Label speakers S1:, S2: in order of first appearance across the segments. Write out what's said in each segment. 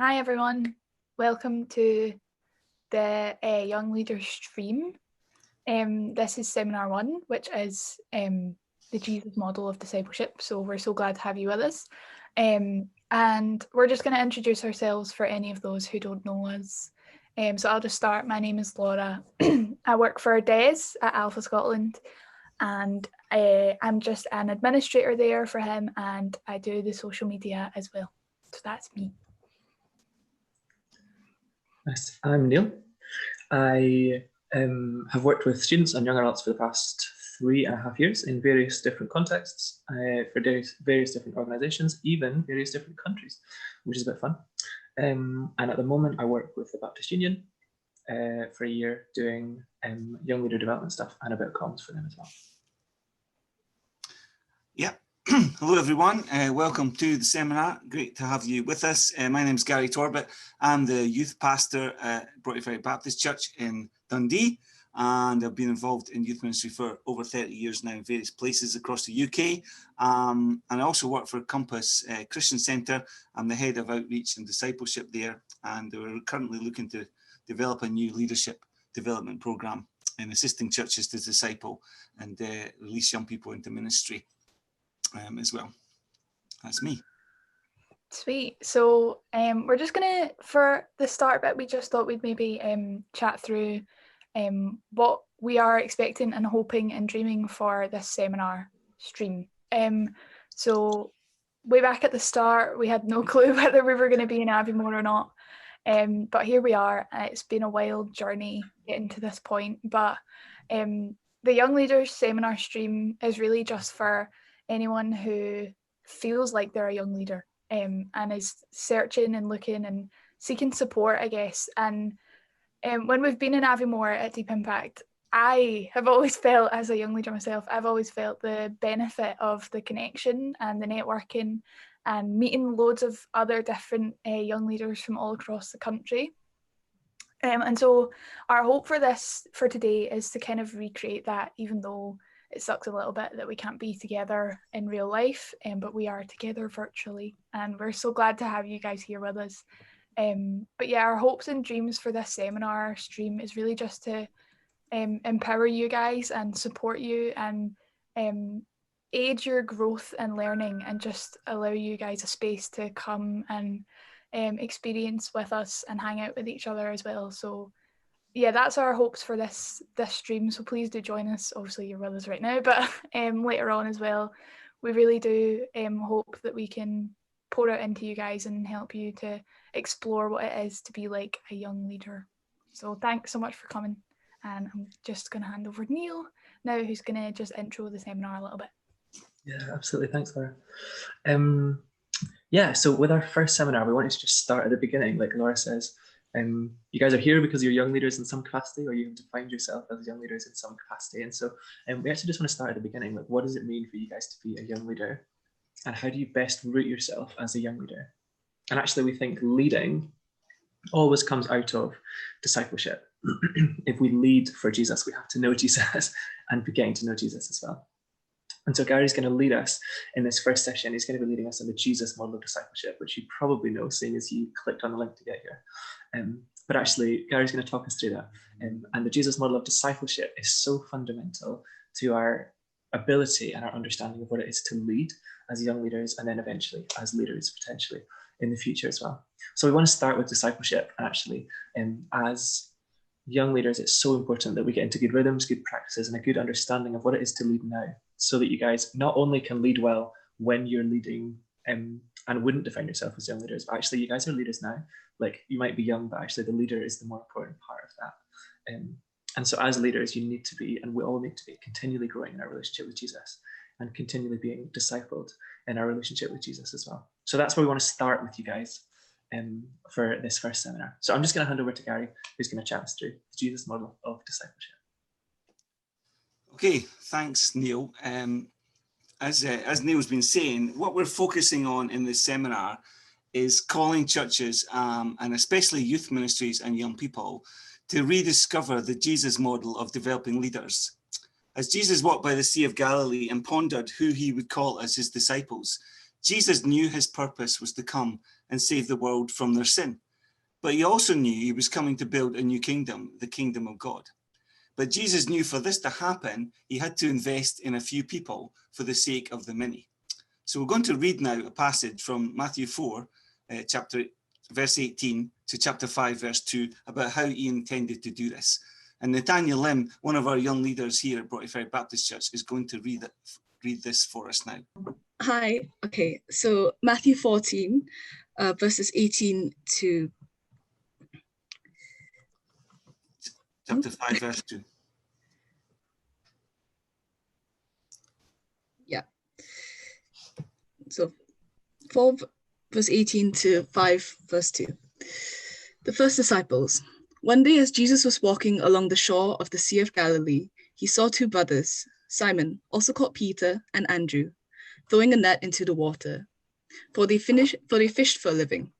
S1: Hi everyone, welcome to the Young Leaders stream. This is seminar 1, which is the Jesus model of discipleship, so we're so glad to have you with us. And we're just going to introduce ourselves for any of those who don't know us. So I'll just start. My name is Laura. I work for Des at Alpha Scotland, and I'm just an administrator there for him, and I do the social media as well. So that's me.
S2: Nice. I'm Neil. I have worked with students and young adults for the past 3.5 years in various different contexts, for various different organisations, even various different countries, which is a bit fun. And at the moment, I work with the Baptist Union for a year doing young leader development stuff and a bit of comms for them as well.
S3: Yeah. Hello everyone, welcome to the seminar. Great to have you with us. My name is Gary Torbett. I'm the youth pastor at Broughty Baptist Church in Dundee, and I've been involved in youth ministry for over 30 years now in various places across the UK. And I also work for Compass Christian Centre. I'm the head of outreach and discipleship there, and we're currently looking to develop a new leadership development programme in assisting churches to disciple and release young people into ministry. As well. That's me.
S1: Sweet. So we're just gonna, for the start bit, we just thought we'd maybe chat through what we are expecting and hoping and dreaming for this seminar stream. So way back at the start, we had no clue whether we were going to be in Aviemore or not. But here we are. It's been a wild journey getting to this point. But the Young Leaders seminar stream is really just for anyone who feels like they're a young leader and is searching and looking and seeking support, I guess. And when we've been in Aviemore at Deep Impact, I have always felt, as a young leader myself, I've always felt the benefit of the connection and the networking and meeting loads of other different young leaders from all across the country. And so our hope for today is to kind of recreate that, even though it sucks a little bit that we can't be together in real life, but we are together virtually, and we're so glad to have you guys here with us. But yeah, our hopes and dreams for this seminar stream is really just to empower you guys and support you and aid your growth and learning, and just allow you guys a space to come and experience with us and hang out with each other as well. So yeah, that's our hopes for this stream. So please do join us. Obviously you're with us right now, but later on as well. We really do hope that we can pour out into you guys and help you to explore what it is to be like a young leader. So thanks so much for coming. And I'm just going to hand over to Neil now, who's going to just intro the seminar a little bit.
S2: Yeah, absolutely. Thanks, Laura. Yeah, so with our first seminar, we wanted to just start at the beginning, like Laura says. You guys are here because you're young leaders in some capacity, or you have defined yourself as young leaders in some capacity. And so we actually just want to start at the beginning. Like, what does it mean for you guys to be a young leader? And how do you best root yourself as a young leader? And actually, we think leading always comes out of discipleship. If we lead for Jesus, we have to know Jesus and be getting to know Jesus as well. And so Gary's going to lead us in this first session. He's going to be leading us on the Jesus model of discipleship, which you probably know, seeing as you clicked on the link to get here. But actually, Gary's going to talk us through that. And the Jesus model of discipleship is so fundamental to our ability and our understanding of what it is to lead as young leaders, and then eventually as leaders potentially in the future as well. So we want to start with discipleship. And actually, as young leaders, it's so important that we get into good rhythms, good practices, and a good understanding of what it is to lead now, so that you guys not only can lead well when you're leading and wouldn't define yourself as young leaders, but actually you guys are leaders now. Like, you might be young, but actually the leader is the more important part of that. And so as leaders, you need to be, and we all need to be, continually growing in our relationship with Jesus and continually being discipled in our relationship with Jesus as well. So that's where we want to start with you guys for this first seminar. So I'm just going to hand over to Gary, who's going to chat us through the Jesus model of discipleship.
S3: Okay, thanks, Neil. As Neil's been saying, what we're focusing on in this seminar is calling churches and especially youth ministries and young people to rediscover the Jesus model of developing leaders. As Jesus walked by the Sea of Galilee and pondered who he would call as his disciples, Jesus knew his purpose was to come and save the world from their sin. But he also knew he was coming to build a new kingdom, the kingdom of God. But Jesus knew for this to happen, he had to invest in a few people for the sake of the many. So we're going to read now a passage from Matthew 4, verse 18 to chapter 5, verse 2, about how he intended to do this. And Nathaniel Lim, one of our young leaders here at Broughty Ferry Baptist Church, is going to read this for us now.
S4: Hi, okay, so Matthew 14, verses 18 to...
S3: Chapter 5, verse 2.
S4: Yeah. So 4 verse 18 to 5 verse 2. The first disciples. One day as Jesus was walking along the shore of the Sea of Galilee, he saw two brothers, Simon, also called Peter, and Andrew, throwing a net into the water, for they fished for a living.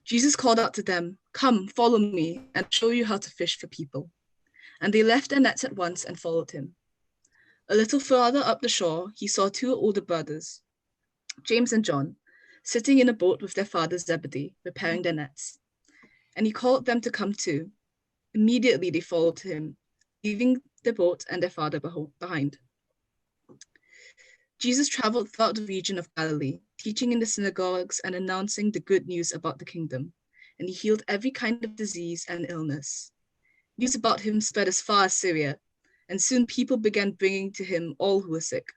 S4: Jesus called out to them, "Come, follow me, and I'll show you how to fish for people." And they left their nets at once and followed him. A little further up the shore, he saw two older brothers, James and John, sitting in a boat with their father Zebedee, repairing their nets. And he called them to come too. Immediately they followed him, leaving the boat and their father behind. Jesus traveled throughout the region of Galilee, teaching in the synagogues and announcing the good news about the kingdom. And he healed every kind of disease and illness. News about him spread as far as Syria, and soon people began bringing to him all who were sick.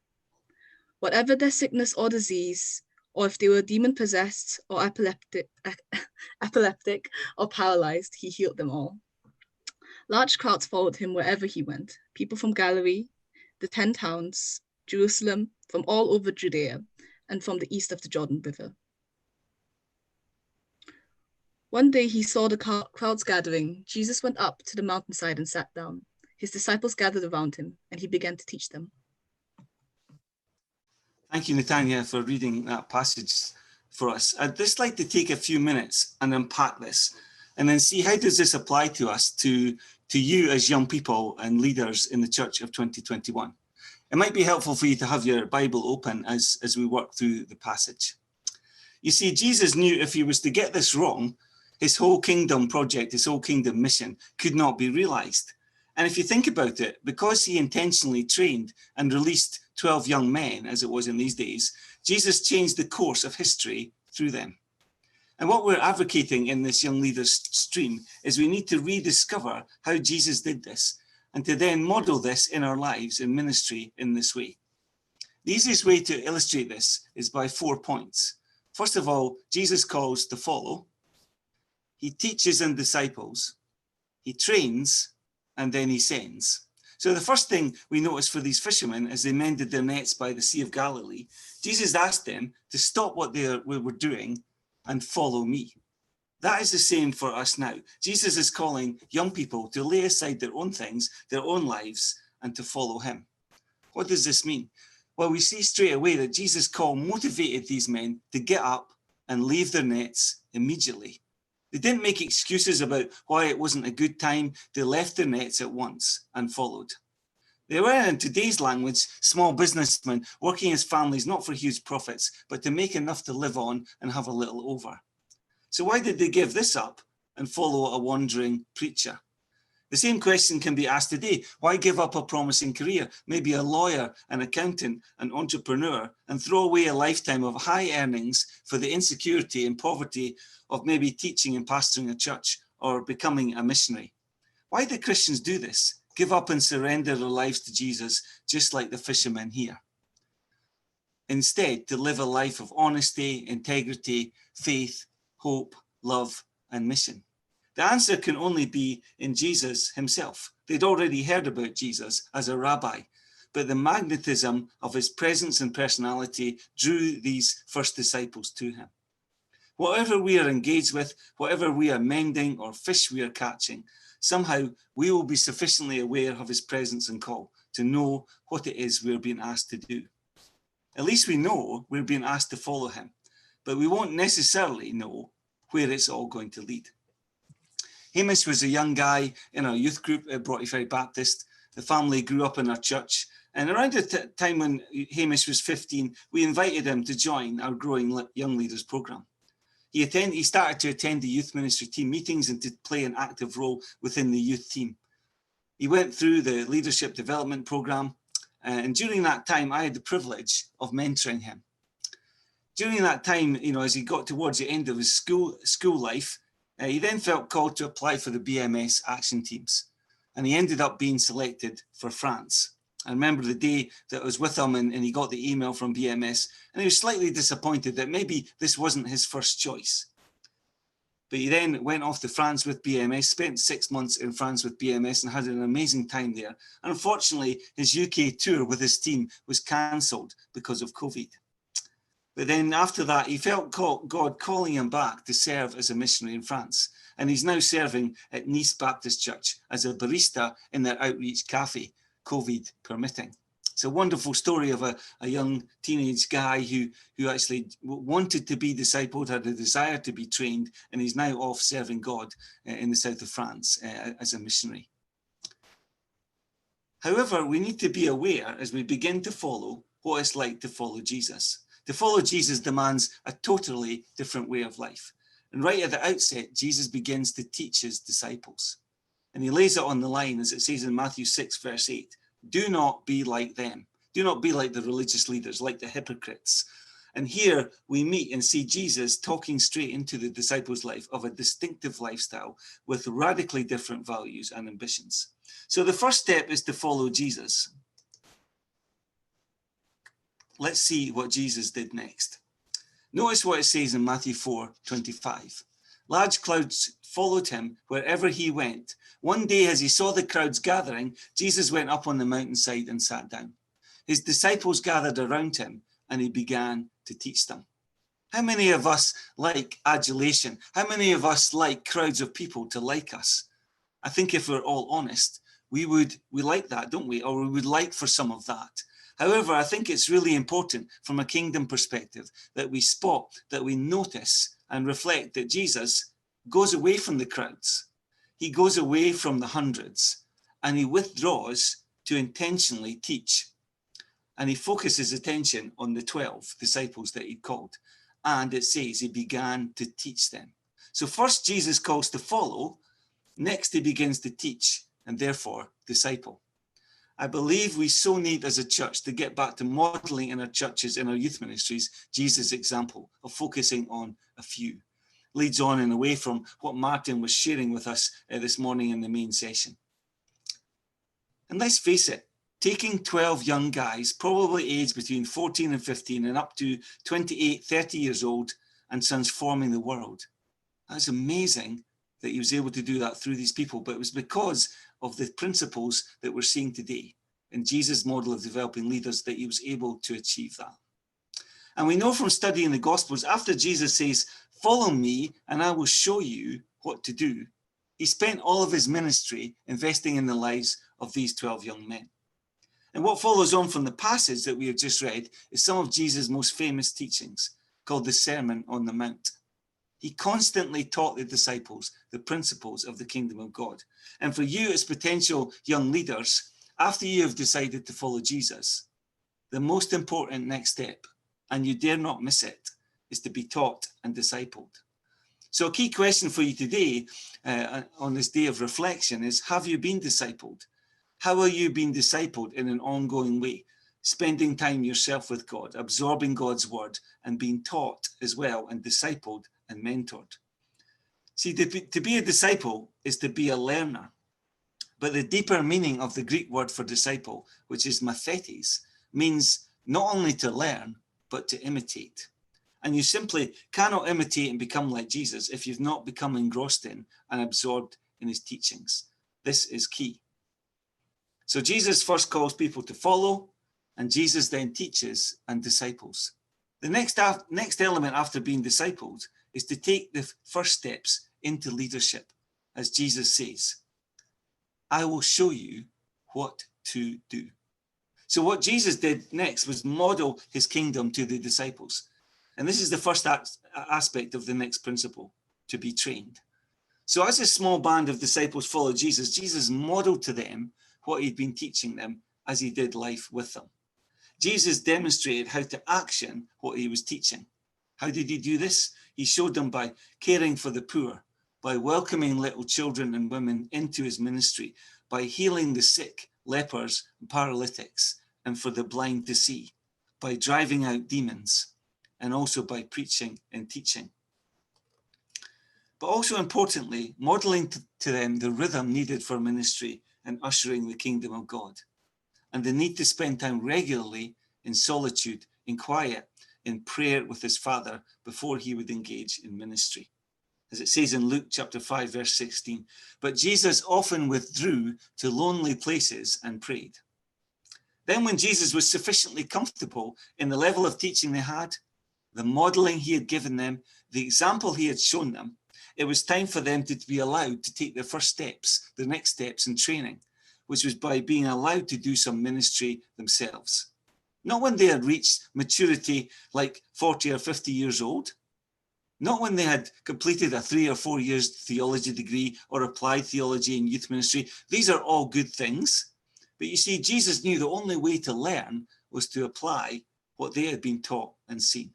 S4: Whatever their sickness or disease, or if they were demon-possessed or epileptic or paralyzed, he healed them all. Large crowds followed him wherever he went, people from Galilee, the 10 towns, Jerusalem, from all over Judea, and from the east of the Jordan River. One day he saw the crowds gathering. Jesus went up to the mountainside and sat down. His disciples gathered around him, and he began to teach them.
S3: Thank you, Nathaniel, for reading that passage for us. I'd just like to take a few minutes and unpack this, and then see how does this apply to us, to you as young people and leaders in the Church of 2021. It might be helpful for you to have your Bible open as we work through the passage. You see, Jesus knew if he was to get this wrong, his whole kingdom project, his whole kingdom mission could not be realized. And if you think about it, because he intentionally trained and released 12 young men, as it was in these days, Jesus changed the course of history through them. And what we're advocating in this young leaders stream is we need to rediscover how Jesus did this, and to then model this in our lives in ministry in this way. The easiest way to illustrate this is by 4 points. First of all, Jesus calls to follow. He teaches and disciples. He trains, and then he sends. So the first thing we notice for these fishermen as they mended their nets by the Sea of Galilee, Jesus asked them to stop what they were doing and follow me. That is the same for us now. Jesus is calling young people to lay aside their own things, their own lives, and to follow him. What does this mean? Well, we see straight away that Jesus' call motivated these men to get up and leave their nets immediately. They didn't make excuses about why it wasn't a good time. They left their nets at once and followed. They were, in today's language, small businessmen working as families, not for huge profits, but to make enough to live on and have a little over. So why did they give this up and follow a wandering preacher? The same question can be asked today. Why give up a promising career, maybe a lawyer, an accountant, an entrepreneur, and throw away a lifetime of high earnings for the insecurity and poverty of maybe teaching and pastoring a church or becoming a missionary? Why do Christians do this? Give up and surrender their lives to Jesus, just like the fishermen here. Instead, to live a life of honesty, integrity, faith, hope, love, and mission. The answer can only be in Jesus himself. They'd already heard about Jesus as a rabbi, but the magnetism of his presence and personality drew these first disciples to him. Whatever we are engaged with, whatever we are mending or fish we are catching, somehow we will be sufficiently aware of his presence and call to know what it is we're being asked to do. At least we know we're being asked to follow him, but we won't necessarily know where it's all going to lead. Hamish was a young guy in our youth group at Broughty Ferry Baptist. The family grew up in our church, and around the time when Hamish was 15, we invited him to join our growing young leaders program. He started to attend the youth ministry team meetings and to play an active role within the youth team. He went through the leadership development program, and during that time, I had the privilege of mentoring him. During that time, as he got towards the end of his school life, he then felt called to apply for the BMS action teams, and he ended up being selected for France. I remember the day that I was with him and he got the email from BMS, and he was slightly disappointed that maybe this wasn't his first choice. But he then went off to France with BMS, spent 6 months in France with BMS and had an amazing time there. And unfortunately, his UK tour with his team was cancelled because of COVID. But then after that, he felt God calling him back to serve as a missionary in France. And he's now serving at Nice Baptist Church as a barista in their outreach cafe, COVID permitting. It's a wonderful story of a young teenage guy who actually wanted to be discipled, had a desire to be trained, and he's now off serving God in the south of France as a missionary. However, we need to be aware as we begin to follow what it's like to follow Jesus. To follow Jesus demands a totally different way of life. And right at the outset, Jesus begins to teach his disciples. And he lays it on the line, as it says in Matthew 6, verse 8, do not be like them. Do not be like the religious leaders, like the hypocrites. And here we meet and see Jesus talking straight into the disciples' life of a distinctive lifestyle with radically different values and ambitions. So the first step is to follow Jesus. Let's see what Jesus did next. Notice what it says in Matthew 4:25. Large crowds followed him wherever he went. One day, as he saw the crowds gathering, Jesus went up on the mountainside and sat down. His disciples gathered around him, and he began to teach them. How many of us like adulation? How many of us like crowds of people to like us? I think if we're all honest, we like that, don't we? Or we would like for some of that. However, I think it's really important from a kingdom perspective that we spot, that we notice and reflect that Jesus goes away from the crowds. He goes away from the hundreds and he withdraws to intentionally teach. And he focuses attention on the 12 disciples that he'd called. And it says he began to teach them. So first Jesus calls to follow, next he begins to teach and therefore disciple. I believe we so need as a church to get back to modeling in our churches, in our youth ministries, Jesus' example of focusing on a few. Leads on and away from what Martin was sharing with us this morning in the main session. And let's face it, taking 12 young guys, probably aged between 14 and 15 and up to 28, 30 years old and transforming the world. That's amazing that he was able to do that through these people, but it was because of the principles that we're seeing today in Jesus' model of developing leaders that he was able to achieve that. And we know from studying the Gospels, after Jesus says, follow me and I will show you what to do, he spent all of his ministry investing in the lives of these 12 young men. And what follows on from the passage that we have just read is some of Jesus' most famous teachings, called the Sermon on the Mount. He constantly taught the disciples the principles of the kingdom of God. And for you as potential young leaders, after you have decided to follow Jesus, the most important next step, and you dare not miss it, is to be taught and discipled. So a key question for you today on this day of reflection is, have you been discipled? How are you being discipled in an ongoing way? Spending time yourself with God, absorbing God's word, and being taught as well and discipled and mentored. See, to be a disciple is to be a learner. But the deeper meaning of the Greek word for disciple, which is mathetes, means not only to learn, but to imitate. And you simply cannot imitate and become like Jesus if you've not become engrossed in and absorbed in his teachings. This is key. So Jesus first calls people to follow, and Jesus then teaches and disciples. The next element after being discipled is to take the first steps into leadership, as Jesus says, I will show you what to do. So what Jesus did next was model his kingdom to the disciples. And this is the first aspect of the next principle, to be trained. So as a small band of disciples followed Jesus, Jesus modeled to them what he'd been teaching them as he did life with them. Jesus demonstrated how to action what he was teaching, How did he do this? He showed them by caring for the poor, by welcoming little children and women into his ministry, by healing the sick, lepers, and paralytics, and for the blind to see, by driving out demons, and also by preaching and teaching. But also importantly, modeling to them the rhythm needed for ministry and ushering the kingdom of God, and the need to spend time regularly in solitude, in quiet, in prayer with his Father before he would engage in ministry. As it says in Luke chapter 5, verse 16, but Jesus often withdrew to lonely places and prayed. Then when Jesus was sufficiently comfortable in the level of teaching they had, the modeling he had given them, the example he had shown them, it was time for them to be allowed to take their first steps, the next steps in training, which was by being allowed to do some ministry themselves. Not when they had reached maturity like 40 or 50 years old, not when they had completed a 3 or 4 years theology degree or applied theology in youth ministry. These are all good things. But you see, Jesus knew the only way to learn was to apply what they had been taught and seen.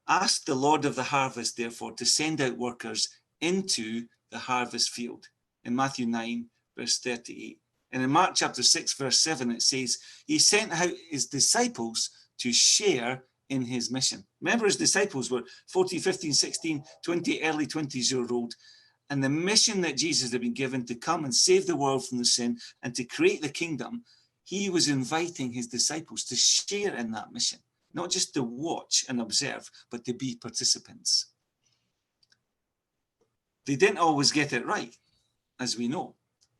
S3: Ask the Lord of the harvest, therefore, to send out workers into the harvest field. In Matthew 9, verse 38. And in Mark chapter 6, verse 7, it says, he sent out his disciples to share in his mission. Remember, his disciples were 14, 15, 16, 20, early 20s-year-old. And the mission that Jesus had been given to come and save the world from the sin and to create the kingdom, he was inviting his disciples to share in that mission. Not just to watch and observe, but to be participants. They didn't always get it right, as we know.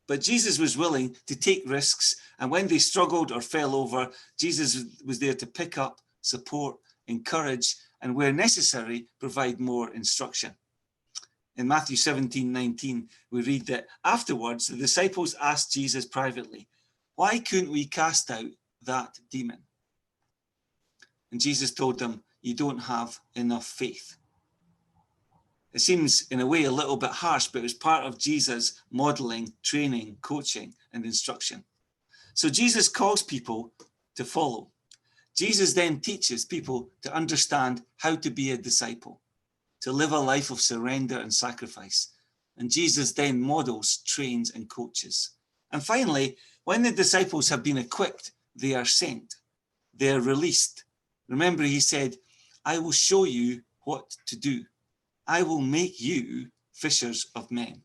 S3: But Jesus was willing to take risks, and when they struggled or fell over, Jesus was there to pick up, support, encourage, and where necessary, provide more instruction. In Matthew 17:19, we read that afterwards, the disciples asked Jesus privately, why couldn't we cast out that demon? And Jesus told them, you don't have enough faith. It seems in a way a little bit harsh, but it was part of Jesus' modeling, training, coaching, and instruction. So Jesus calls people to follow. Jesus then teaches people to understand how to be a disciple, to live a life of surrender and sacrifice. And Jesus then models, trains, and coaches. And finally, when the disciples have been equipped, they are sent. They are released. Remember, he said, I will show you what to do. I will make you fishers of men.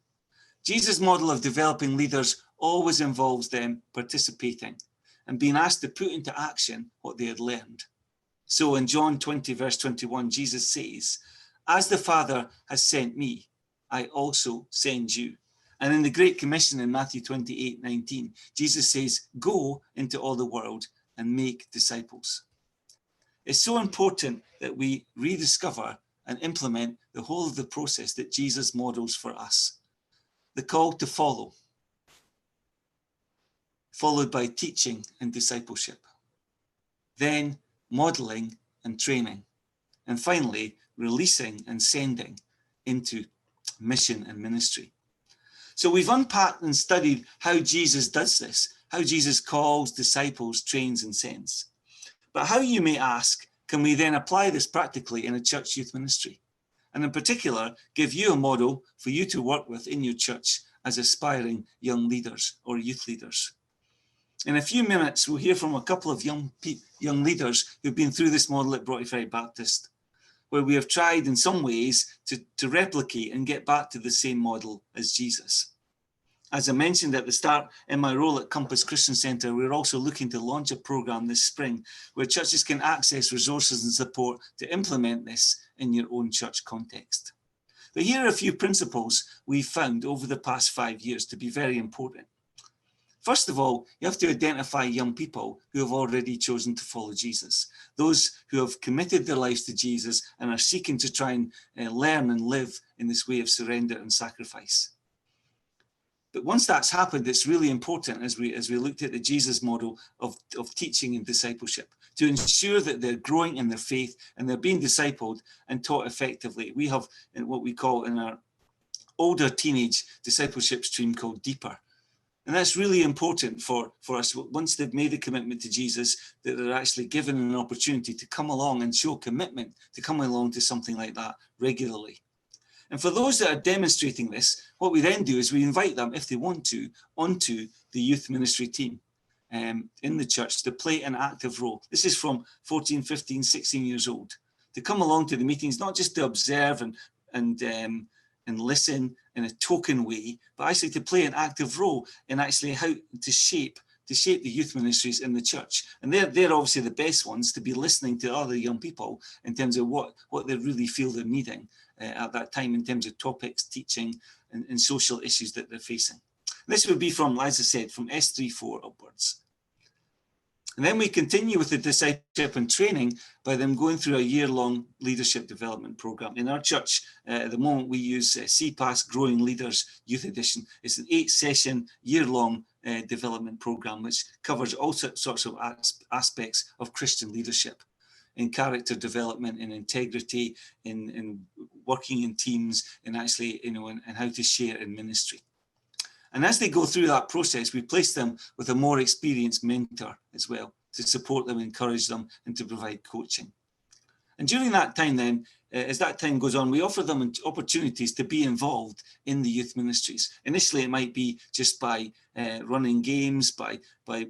S3: Jesus' model of developing leaders always involves them participating and being asked to put into action what they had learned. So in John 20, verse 21, Jesus says, as the Father has sent me, I also send you. And in the Great Commission in Matthew 28:19, Jesus says, go into all the world and make disciples. It's so important that we rediscover and implement the whole of the process that Jesus models for us. The call to follow, followed by teaching and discipleship. Then modeling and training. And finally, releasing and sending into mission and ministry. So we've unpacked and studied how Jesus does this, how Jesus calls, disciples, trains, and sends. But how, you may ask, can we then apply this practically in a church youth ministry? And in particular, give you a model for you to work with in your church as aspiring young leaders or youth leaders. In a few minutes, we'll hear from a couple of young leaders who've been through this model at Broughty Ferry Baptist, where we have tried in some ways to replicate and get back to the same model as Jesus. As I mentioned at the start, in my role at Compass Christian Centre, we're also looking to launch a programme this spring where churches can access resources and support to implement this in your own church context. But here are a few principles we've found over the past 5 years to be very important. First of all, you have to identify young people who have already chosen to follow Jesus, those who have committed their lives to Jesus and are seeking to try and learn and live in this way of surrender and sacrifice. But once that's happened, it's really important, as we looked at the Jesus model of teaching and discipleship, to ensure that they're growing in their faith and they're being discipled and taught effectively. We have what we call in our older teenage discipleship stream called Deeper. And that's really important for us. Once they've made a commitment to Jesus, that they're actually given an opportunity to come along and show commitment, to come along to something like that regularly. And for those that are demonstrating this, what we then do is we invite them, if they want to, onto the youth ministry team in the church to play an active role. This is from 14, 15, 16 years old. To come along to the meetings, not just to observe and listen in a token way, but actually to play an active role in actually how to shape the youth ministries in the church. And they're obviously the best ones to be listening to other young people in terms of what they really feel they're needing at that time in terms of topics, teaching, and social issues that they're facing. This would be from, as I said, from S3-4 upwards. And then we continue with the discipleship and training by them going through a year-long leadership development program. In our church, at the moment, we use CPAS Growing Leaders Youth Edition. It's an 8-session, year-long development program, which covers all sorts of aspects of Christian leadership, in character development, in integrity, in working in teams, and actually, and how to share in ministry. And as they go through that process, we place them with a more experienced mentor as well to support them, encourage them, and to provide coaching. And during that time then, as that time goes on, we offer them opportunities to be involved in the youth ministries. Initially, it might be just by running games, by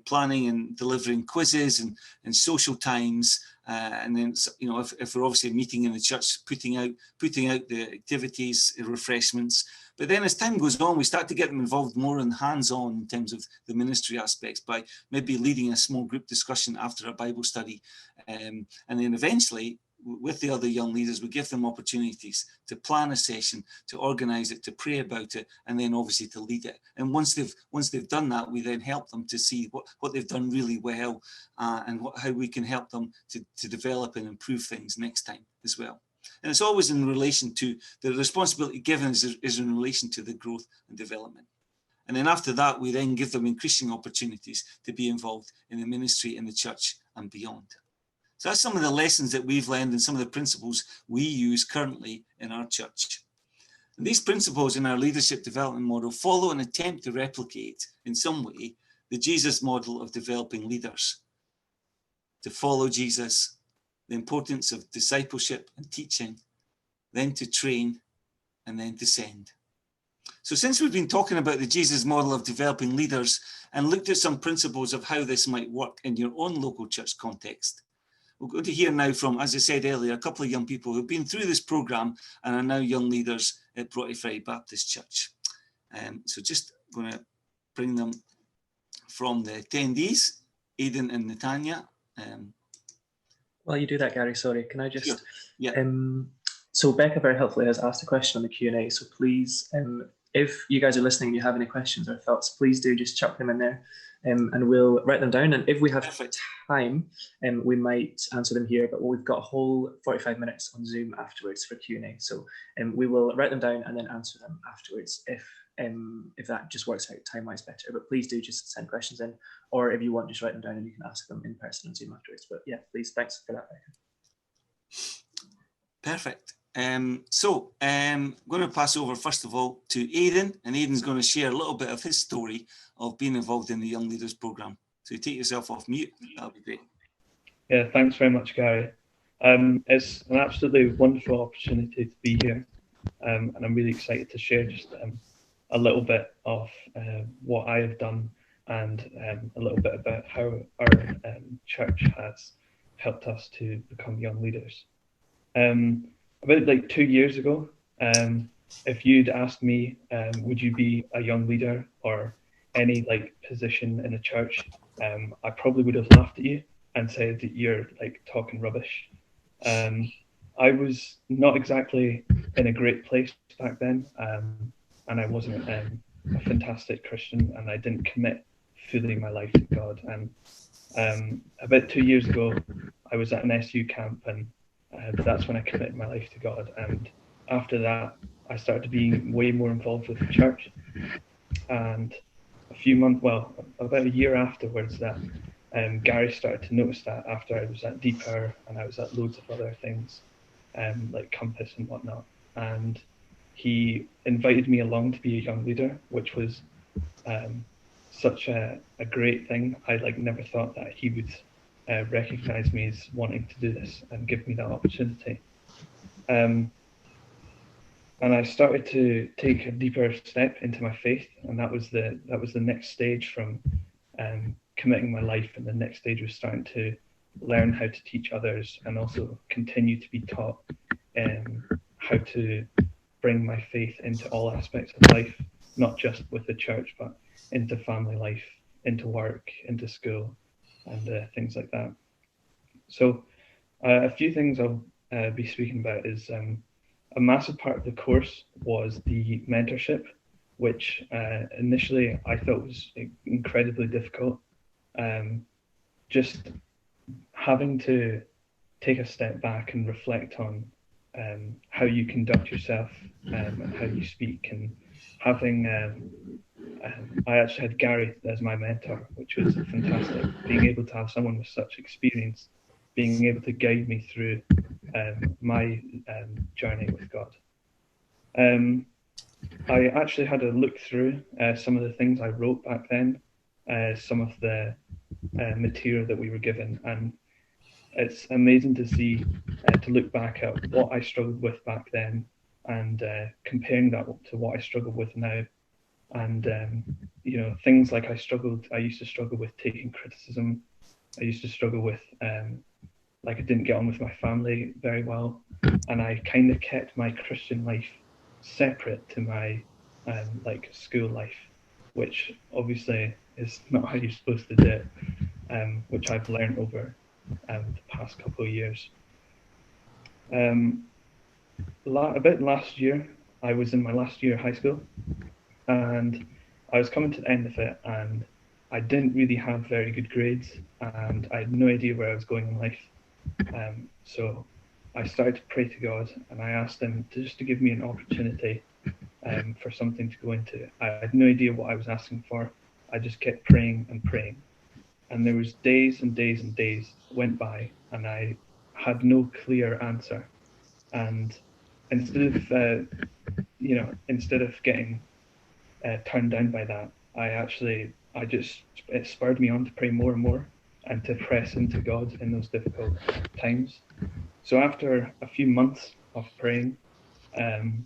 S3: planning and delivering quizzes and social times. And then, if we're obviously meeting in the church, putting out the activities, refreshments. But then as time goes on, we start to get them involved more in hands-on in terms of the ministry aspects by maybe leading a small group discussion after a Bible study. And then eventually, with the other young leaders, we give them opportunities to plan a session, to organize it, to pray about it, and then obviously to lead it. And once they've done that, we then help them to see what they've done really well and how we can help them to develop and improve things next time as well. And it's always in relation to the responsibility given is in relation to the growth and development. And then after that, we then give them increasing opportunities to be involved in the ministry, in the church and beyond. So that's some of the lessons that we've learned and some of the principles we use currently in our church. And these principles in our leadership development model follow and attempt to replicate in some way the Jesus model of developing leaders. To follow Jesus, the importance of discipleship and teaching, then to train, and then to send. So since we've been talking about the Jesus model of developing leaders and looked at some principles of how this might work in your own local church context, we're going to hear now from, as I said earlier, a couple of young people who've been through this program and are now young leaders at Broughty Ferry Baptist Church. So just going to bring them from the attendees, Aidan and Natanya.
S2: While you do that, Gary, sorry, can I just...
S3: Sure. Yeah.
S2: So Becca very helpfully has asked a question on the Q&A, so please, if you guys are listening and you have any questions or thoughts, please do just chuck them in there and we'll write them down. And if we have time, we might answer them here, but we've got a whole 45 minutes on Zoom afterwards for Q&A. So we will write them down and then answer them afterwards if that just works out time-wise better. But please do just send questions in, or if you want, just write them down and you can ask them in person on Zoom afterwards. But yeah, please, thanks for that, Becca.
S3: Perfect. So I'm going to pass over first of all to Aidan, and Aidan's going to share a little bit of his story of being involved in the Young Leaders Programme. So you take yourself off mute, that'll be great.
S5: Yeah, thanks very much, Gary. It's an absolutely wonderful opportunity to be here, and I'm really excited to share just a little bit of what I have done and a little bit about how our church has helped us to become young leaders. About like 2 years ago, if you'd asked me, would you be a young leader or any like position in a church, I probably would have laughed at you and said that you're like talking rubbish. I was not exactly in a great place back then, and I wasn't a fantastic Christian, and I didn't commit fully my life to God. And about 2 years ago, I was at an SU camp, and that's when I committed my life to God. And after that, I started to be way more involved with the church. And about a year afterwards, that Gary started to notice that after I was at Deeper and I was at loads of other things, like Compass and whatnot. And he invited me along to be a young leader, which was such a great thing. I like never thought that he would recognize me as wanting to do this and give me that opportunity. And I started to take a deeper step into my faith, and that was the next stage from committing my life. And the next stage was starting to learn how to teach others, and also continue to be taught how to bring my faith into all aspects of life, not just with the church, but into family life, into work, into school, and things like that. So a few things I'll be speaking about is a massive part of the course was the mentorship, which initially I thought was incredibly difficult. Just having to take a step back and reflect on how you conduct yourself and how you speak, and having I actually had Gary as my mentor, which was fantastic. Being able to have someone with such experience, being able to guide me through my journey with God. I actually had a look through some of the things I wrote back then, some of the material that we were given, and it's amazing to see, to look back at what I struggled with back then, and comparing that to what I struggle with now. And you know, things like I used to struggle with taking criticism. I used to struggle with like I didn't get on with my family very well, and I kind of kept my Christian life separate to my like school life, which obviously is not how you're supposed to do it, which I've learned over the past couple of years. About last year, I was in my last year of high school, and I was coming to the end of it, and I didn't really have very good grades, and I had no idea where I was going in life. So I started to pray to God, and I asked him just to give me an opportunity for something to go into. I had no idea what I was asking for. I just kept praying and praying, and there was days and days and days went by, and I had no clear answer. And instead of instead of getting turned down by that, it spurred me on to pray more and more, and to press into God in those difficult times. So after a few months of praying, I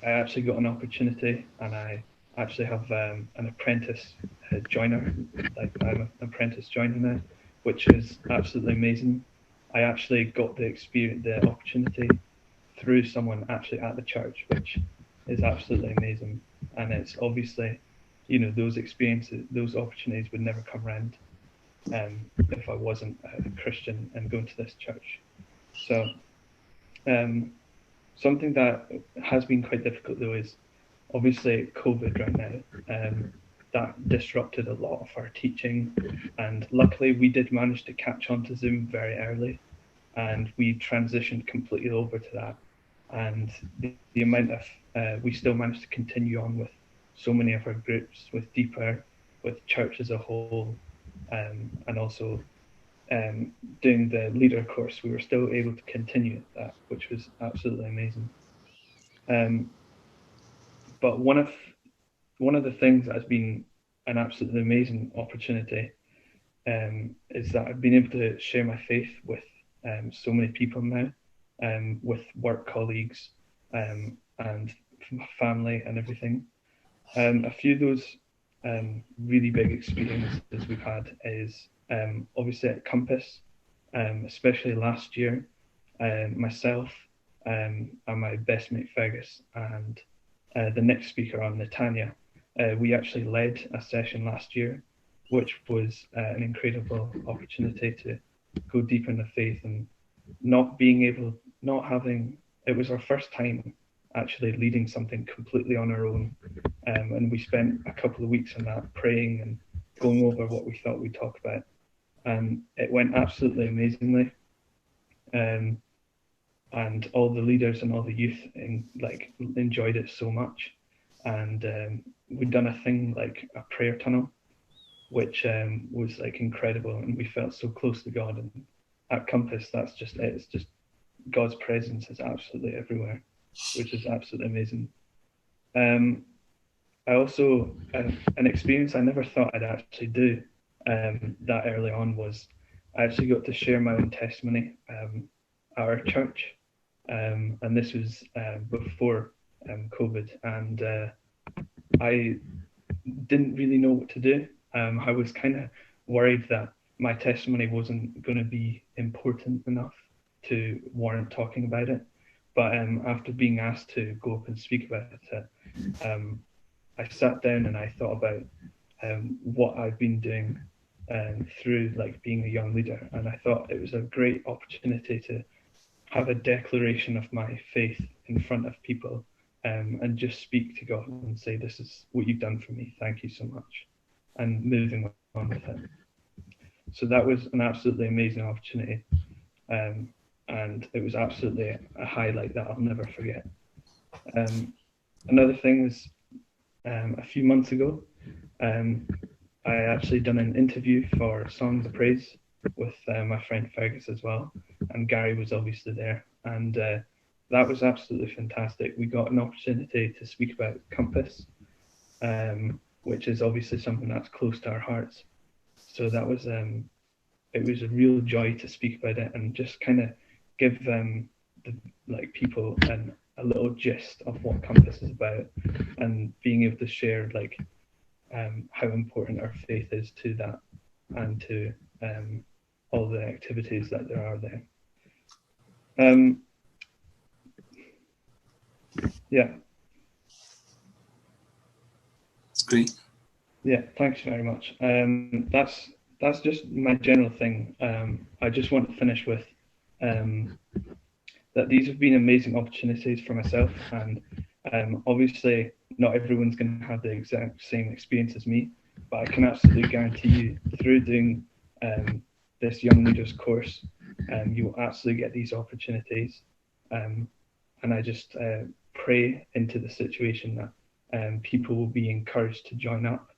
S5: actually got an opportunity, and I actually have an apprentice joiner. Like, I'm an apprentice joiner now, which is absolutely amazing. I actually got the opportunity through someone actually at the church, which is absolutely amazing. And it's obviously, you know, those experiences, those opportunities would never come around if I wasn't a Christian and going to this church. So something that has been quite difficult though is obviously COVID right now. That disrupted a lot of our teaching, and luckily we did manage to catch on to Zoom very early, and we transitioned completely over to that. And the amount of we still managed to continue on with so many of our groups, with Deeper, with church as a whole, and also doing the leader course. We were still able to continue that, which was absolutely amazing. But one of the things that has been an absolutely amazing opportunity is that I've been able to share my faith with so many people now, with work colleagues and family and everything. A few of those really big experiences we've had is obviously at Compass, especially last year. Myself and my best mate Fergus, and the next speaker on Netanya, we actually led a session last year, which was an incredible opportunity to go deeper in the faith, and it was our first time actually leading something completely on our own. And we spent a couple of weeks on that praying and going over what we thought we'd talk about. And it went absolutely amazingly. And all the leaders and all the youth enjoyed it so much. And we'd done a thing like a prayer tunnel, which was like incredible, and we felt so close to God. And at Compass, that's just it. It's just God's presence is absolutely everywhere, which is absolutely amazing. I also, an experience I never thought I'd actually do that early on was I actually got to share my own testimony at our church. And this was before COVID. And I didn't really know what to do. I was kind of worried that my testimony wasn't going to be important enough to warrant talking about it. But after being asked to go up and speak about it, I sat down and I thought about what I've been doing through like being a young leader, and I thought it was a great opportunity to have a declaration of my faith in front of people, and just speak to God and say, "This is what you've done for me. Thank you so much," and moving on with it. So that was an absolutely amazing opportunity, and it was absolutely a highlight that I'll never forget. Another thing is, a few months ago, I actually done an interview for Songs of Praise with my friend Fergus as well, and Gary was obviously there, and that was absolutely fantastic. We got an opportunity to speak about Compass, which is obviously something that's close to our hearts. So that was it was a real joy to speak about it and just kind of give the like people a little gist of what Compass is about, and being able to share like how important our faith is to that, and to all the activities that there are there. Yeah.
S3: It's great.
S5: Yeah, thanks very much. That's just my general thing. I just want to finish with that these have been amazing opportunities for myself, and obviously not everyone's going to have the exact same experience as me, but I can absolutely guarantee you through doing this Young Leaders course, you will absolutely get these opportunities. And I just pray into the situation that people will be encouraged to join up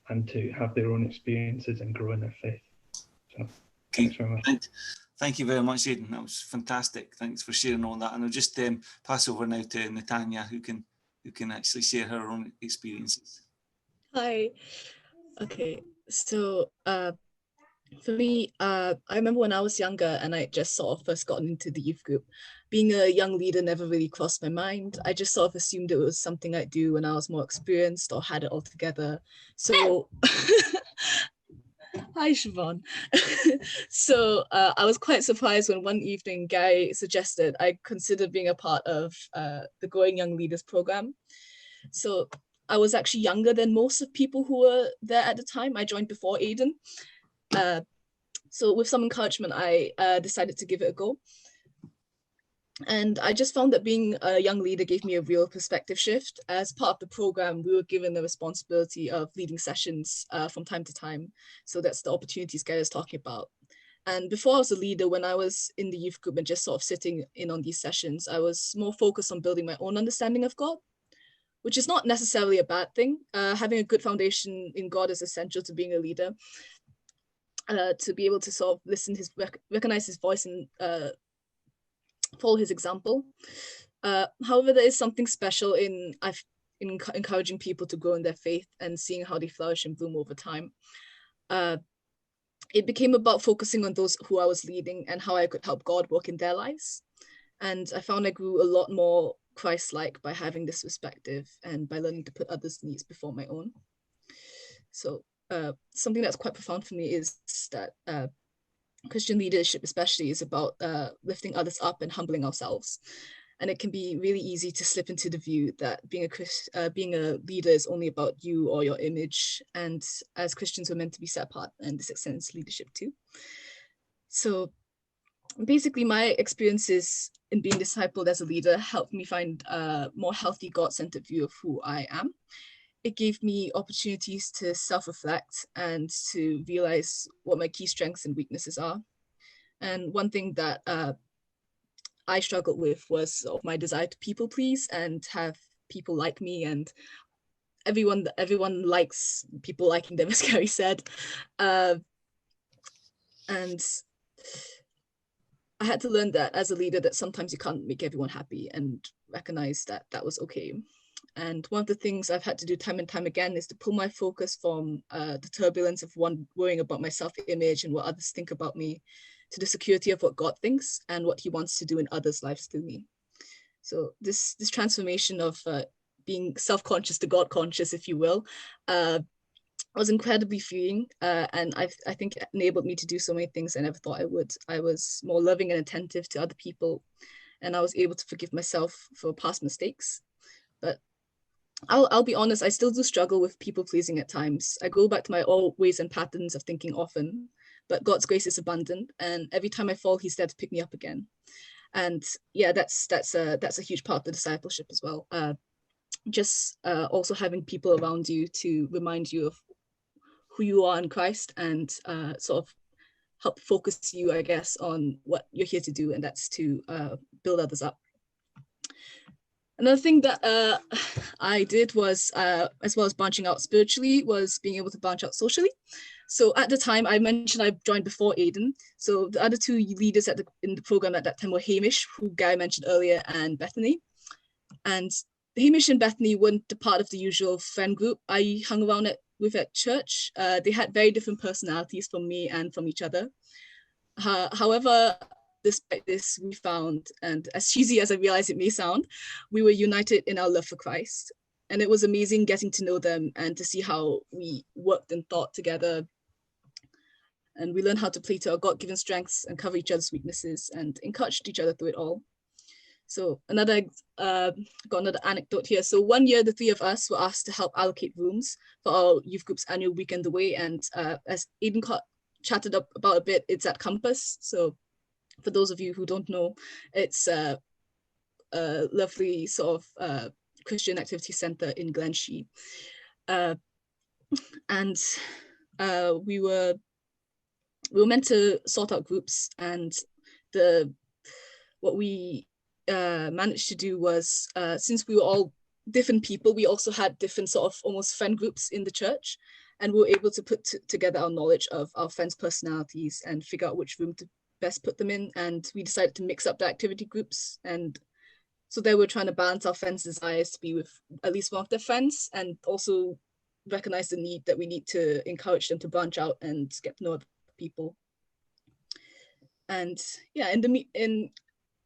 S5: and to have their own experiences and grow in their faith. So thanks very much.
S3: Thank you very much, Aidan. That was fantastic. Thanks for sharing all that. And I'll just pass over now to Natanya, who can actually share her own experiences.
S4: Hi. Okay, so for me, I remember when I was younger and I just sort of first gotten into the youth group, being a young leader never really crossed my mind. I just sort of assumed it was something I'd do when I was more experienced or had it all together. So, hi, Siobhan. So I was quite surprised when one evening Gary suggested I consider being a part of the Growing Young Leaders program. So I was actually younger than most of people who were there at the time. I joined before Aidan. So with some encouragement, I decided to give it a go. And I just found that being a young leader gave me a real perspective shift. As part of the program, we were given the responsibility of leading sessions from time to time. So that's the opportunities Gary is talking about. And before I was a leader, when I was in the youth group and just sort of sitting in on these sessions, I was more focused on building my own understanding of God, which is not necessarily a bad thing. Having a good foundation in God is essential to being a leader. To be able to sort of listen to recognize his voice and follow his example. However, there is something special in encouraging people to grow in their faith and seeing how they flourish and bloom over time. It became about focusing on those who I was leading and how I could help God work in their lives. And I found I grew a lot more Christ-like by having this perspective and by learning to put others' needs before my own. So something that's quite profound for me is that Christian leadership especially is about lifting others up and humbling ourselves. And it can be really easy to slip into the view that being a leader is only about you or your image. And as Christians, we're meant to be set apart, and this extends leadership too. So basically, my experiences in being discipled as a leader helped me find a more healthy, God-centered view of who I am. It gave me opportunities to self-reflect and to realize what my key strengths and weaknesses are. And one thing that I struggled with was sort of my desire to people please and have people like me, and everyone likes people liking them, as Gary said. And I had to learn that as a leader, that sometimes you can't make everyone happy, and recognize that that was okay. And one of the things I've had to do time and time again is to pull my focus from the turbulence of worrying about my self-image and what others think about me to the security of what God thinks and what he wants to do in others' lives through me. So this transformation of being self-conscious to God-conscious, if you will, was incredibly freeing, and I think it enabled me to do so many things I never thought I would. I was more loving and attentive to other people, and I was able to forgive myself for past mistakes. But I'll be honest, I still do struggle with people pleasing at times. I go back to my old ways and patterns of thinking often, but God's grace is abundant, and every time I fall, he's there to pick me up again. And yeah, that's a huge part of the discipleship as well. Just also having people around you to remind you of who you are in Christ and sort of help focus you, I guess, on what you're here to do, and that's to build others up. Another thing that I did was, as well as branching out spiritually, was being able to branch out socially. So at the time, I mentioned I joined before Aidan. So the other two leaders in the program at that time were Hamish, who Guy mentioned earlier, and Bethany. And Hamish and Bethany weren't a part of the usual friend group I hung around with at church. They had very different personalities from me and from each other. However, despite this, we found, and as cheesy as I realize it may sound, we were united in our love for Christ. And it was amazing getting to know them and to see how we worked and thought together. And we learned how to play to our God-given strengths and cover each other's weaknesses and encouraged each other through it all. So got another anecdote here. So one year, the three of us were asked to help allocate rooms for our youth group's annual weekend away. And as Aidan chatted up about a bit, it's at Compass. So for those of you who don't know, it's a lovely sort of Christian activity center in Glenshee. And we were meant to sort out groups, and what we managed to do was, since we were all different people, we also had different sort of almost friend groups in the church, and we were able to put together our knowledge of our friends' personalities and figure out which room to best put them in. And we decided to mix up the activity groups, and so they were trying to balance our friends' desires to be with at least one of their friends, and also recognize the need that we need to encourage them to branch out and get to know other people. And yeah,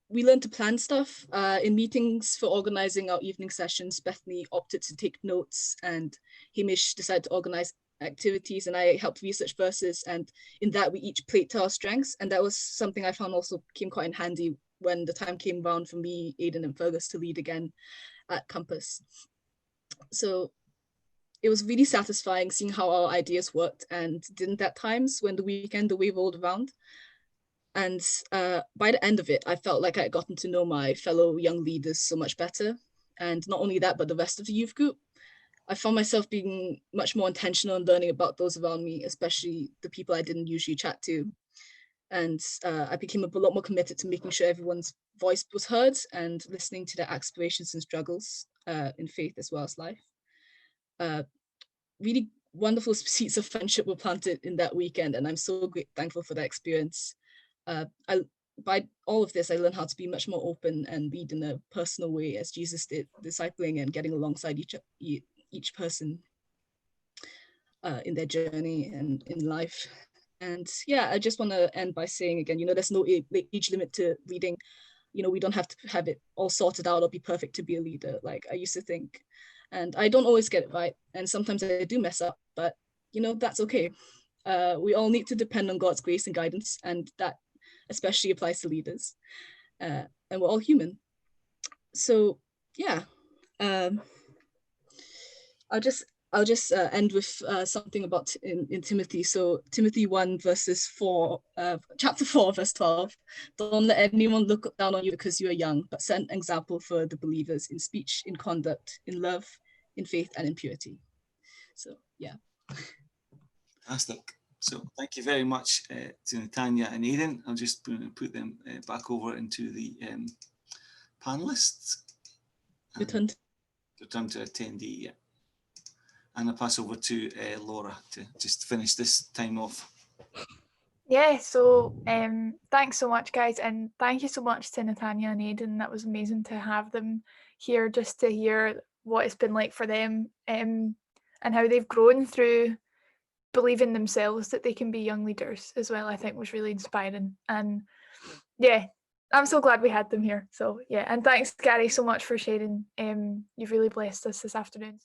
S4: we learned to plan stuff. In meetings for organizing our evening sessions, Bethany opted to take notes, and Hamish decided to organize activities, and I helped research verses, and in that we each played to our strengths. And that was something I found also came quite in handy when the time came around for me, Aidan, and Fergus to lead again at Compass. So it was really satisfying seeing how our ideas worked and didn't at times when the weekend away rolled around. And by the end of it, I felt like I had gotten to know my fellow young leaders so much better. And not only that, but the rest of the youth group. I found myself being much more intentional in learning about those around me, especially the people I didn't usually chat to. And I became a lot more committed to making sure everyone's voice was heard and listening to their aspirations and struggles in faith as well as life. Really wonderful seeds of friendship were planted in that weekend, and I'm so thankful for that experience. By all of this, I learned how to be much more open and lead in a personal way as Jesus did, discipling and getting alongside each person in their journey and in life. And yeah, I just want to end by saying again, there's no age limit to leading. We don't have to have it all sorted out or be perfect to be a leader, like I used to think. And I don't always get it right. And sometimes I do mess up, but that's okay. We all need to depend on God's grace and guidance, and that especially applies to leaders. And we're all human. So yeah, I'll just end with something about in Timothy. So Timothy 1 verses 4, chapter 4 verse 12. Don't let anyone look down on you because you are young, but set an example for the believers in speech, in conduct, in love, in faith, and in purity. So yeah.
S3: Fantastic. So thank you very much to Natanya and Aidan. I'll just put them back over into the panelists.
S4: Return
S3: to attendee, yeah. And I'll pass over to Laura to just finish this time off.
S1: Yeah, so thanks so much, guys, and thank you so much to Natanya and Aidan. That was amazing to have them here just to hear what it's been like for them, and how they've grown through believing themselves that they can be young leaders as well, I think was really inspiring. And yeah, I'm so glad we had them here. So yeah, and thanks Gary so much for sharing. You've really blessed us this afternoon.